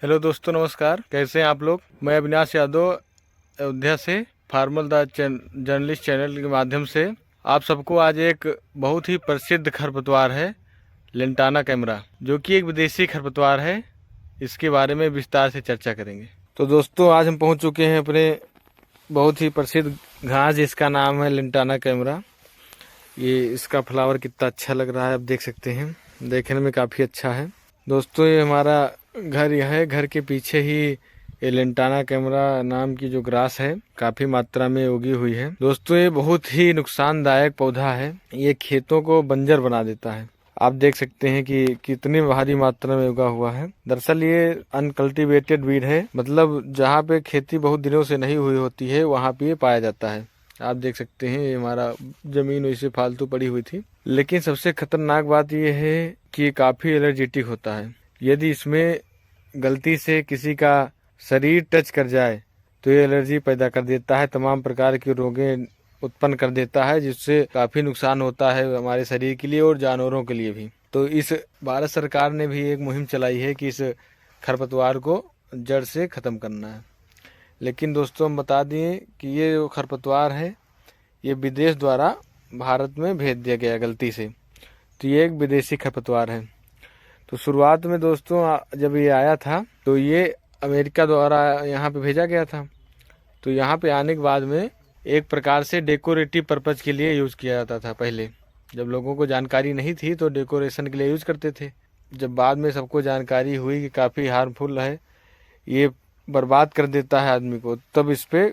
Hello दोस्तों, नमस्कार। कैसे हैं आप लोग। मैं अविनाश यादव अयोध्या से फार्मर द जर्नलिस्ट चैनल के माध्यम से आप सबको आज एक बहुत ही प्रसिद्ध खरपतवार है लेंटाना कैमरा, जो कि एक विदेशी खरपतवार है। इसके बारे में विस्तार से चर्चा करेंगे। तो दोस्तों, आज हम पहुंच चुके हैं अपने बहुत ही प्रसिद्ध घास, जिसका नाम है लेंटाना कैमरा। ये इसका फ्लावर कितना अच्छा लग रहा है, आप देख सकते हैं। देखने में काफ़ी अच्छा है। दोस्तों, ये हमारा घर यह है। घर के पीछे ही ये लेंटाना कैमरा नाम की जो ग्रास है काफी मात्रा में उगी हुई है। दोस्तों, ये बहुत ही नुकसानदायक पौधा है। ये खेतों को बंजर बना देता है। आप देख सकते हैं कि कितनी भारी मात्रा में उगा हुआ है। दरअसल ये अनकल्टिवेटेड वीड है, मतलब जहाँ पे खेती बहुत दिनों से नहीं हुई होती है वहाँ पे ये पाया जाता है। आप देख सकते हैं, ये हमारा जमीन वैसे फालतू पड़ी हुई थी। लेकिन सबसे खतरनाक बात यह है कि ये काफी एलर्जेटिक होता है। यदि इसमें गलती से किसी का शरीर टच कर जाए तो ये एलर्जी पैदा कर देता है, तमाम प्रकार की रोगें उत्पन्न कर देता है, जिससे काफ़ी नुकसान होता है हमारे शरीर के लिए और जानवरों के लिए भी। तो इस भारत सरकार ने भी एक मुहिम चलाई है कि इस खरपतवार को जड़ से ख़त्म करना है। लेकिन दोस्तों, हम बता दें कि ये जो खरपतवार है ये विदेश द्वारा भारत में भेज दिया गया गलती से। तो ये एक विदेशी खरपतवार है। तो शुरुआत में दोस्तों जब ये आया था तो ये अमेरिका द्वारा यहाँ पे भेजा गया था। तो यहाँ पे आने के बाद में एक प्रकार से डेकोरेटिव पर्पज़ के लिए यूज़ किया जाता था। पहले जब लोगों को जानकारी नहीं थी तो डेकोरेशन के लिए यूज़ करते थे। जब बाद में सबको जानकारी हुई कि काफ़ी हार्मफुल है, ये बर्बाद कर देता है आदमी को, तब इस पर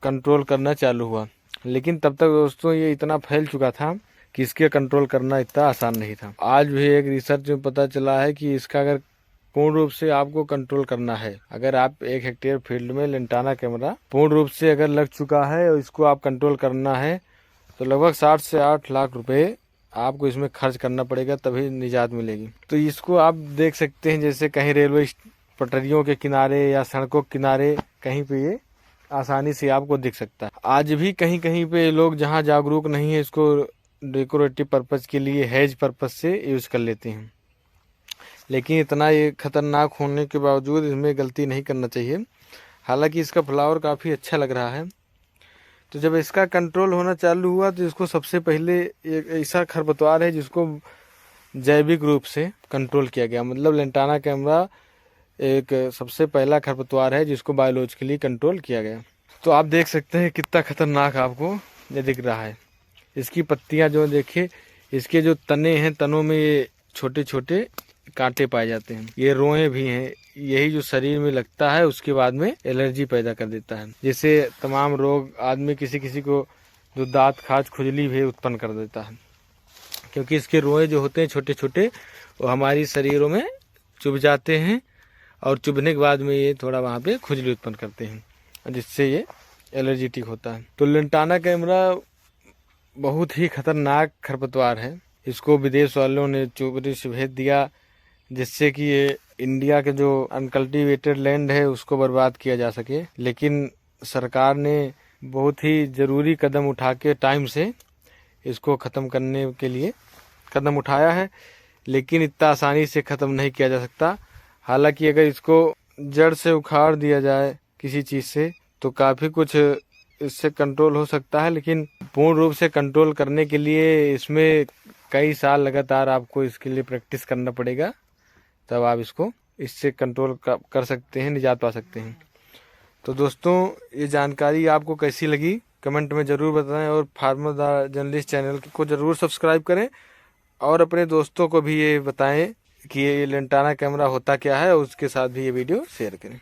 कंट्रोल करना चालू हुआ। लेकिन तब तक दोस्तों ये इतना फैल चुका था कि इसके कंट्रोल करना इतना आसान नहीं था। आज भी एक रिसर्च में पता चला है कि इसका अगर पूर्ण रूप से आपको कंट्रोल करना है, अगर आप 1 हेक्टेयर फील्ड में लेंटाना कैमरा पूर्ण रूप से अगर लग चुका है और इसको आप कंट्रोल करना है, तो लगभग 7 से 8 लाख रुपए आपको इसमें खर्च करना पड़ेगा, तभी निजात मिलेगी। तो इसको आप देख सकते हैं, जैसे कहीं रेलवे पटरियों के किनारे या सड़कों के किनारे कहीं पे ये आसानी से आपको दिख सकता है। आज भी कहीं कहीं पे लोग जहाँ जागरूक नहीं है, इसको डेकोरेटिव पर्पज़ के लिए हेज पर्पज़ से यूज़ कर लेते हैं। लेकिन इतना ये खतरनाक होने के बावजूद इसमें गलती नहीं करना चाहिए। हालांकि इसका फ्लावर काफ़ी अच्छा लग रहा है। तो जब इसका कंट्रोल होना चालू हुआ तो इसको सबसे पहले एक ऐसा खरपतवार है जिसको जैविक रूप से कंट्रोल किया गया। मतलब लेंटाना कैमरा एक सबसे पहला खरपतवार है जिसको बायोलॉजिकली कंट्रोल किया गया। तो आप देख सकते हैं कितना खतरनाक आपको ये दिख रहा है। इसकी पत्तियां जो देखिए, इसके जो तने हैं, तनों में ये छोटे छोटे कांटे पाए जाते हैं। ये रोए भी हैं। यही जो शरीर में लगता है उसके बाद में एलर्जी पैदा कर देता है, जिससे तमाम रोग आदमी किसी किसी को जो दांत खाज खुजली भी उत्पन्न कर देता है। क्योंकि इसके रोए जो होते हैं छोटे छोटे, वो हमारी शरीरों में चुभ जाते हैं और चुभने के बाद में ये थोड़ा वहाँ पे खुजली उत्पन्न करते हैं, जिससे ये एलर्जेटिक होता है। तो लेंटाना कैमरा बहुत ही खतरनाक खरपतवार है। इसको विदेश वालों ने चोरी से भेज दिया, जिससे कि ये इंडिया के जो अनकल्टिवेटेड लैंड है उसको बर्बाद किया जा सके। लेकिन सरकार ने बहुत ही ज़रूरी कदम उठा के टाइम से इसको ख़त्म करने के लिए कदम उठाया है। लेकिन इतना आसानी से ख़त्म नहीं किया जा सकता। हालांकि अगर इसको जड़ से उखाड़ दिया जाए किसी चीज़ से तो काफ़ी कुछ इससे कंट्रोल हो सकता है। लेकिन पूर्ण रूप से कंट्रोल करने के लिए इसमें कई साल लगातार आपको इसके लिए प्रैक्टिस करना पड़ेगा, तब आप इसको इससे कंट्रोल कर सकते हैं, निजात पा सकते हैं। तो दोस्तों, ये जानकारी आपको कैसी लगी कमेंट में ज़रूर बताएं और फार्मर द जर्नलिस्ट चैनल को ज़रूर सब्सक्राइब करें और अपने दोस्तों को भी ये बताएं कि ये लेंटाना कैमरा होता क्या है और उसके साथ भी ये वीडियो शेयर करें।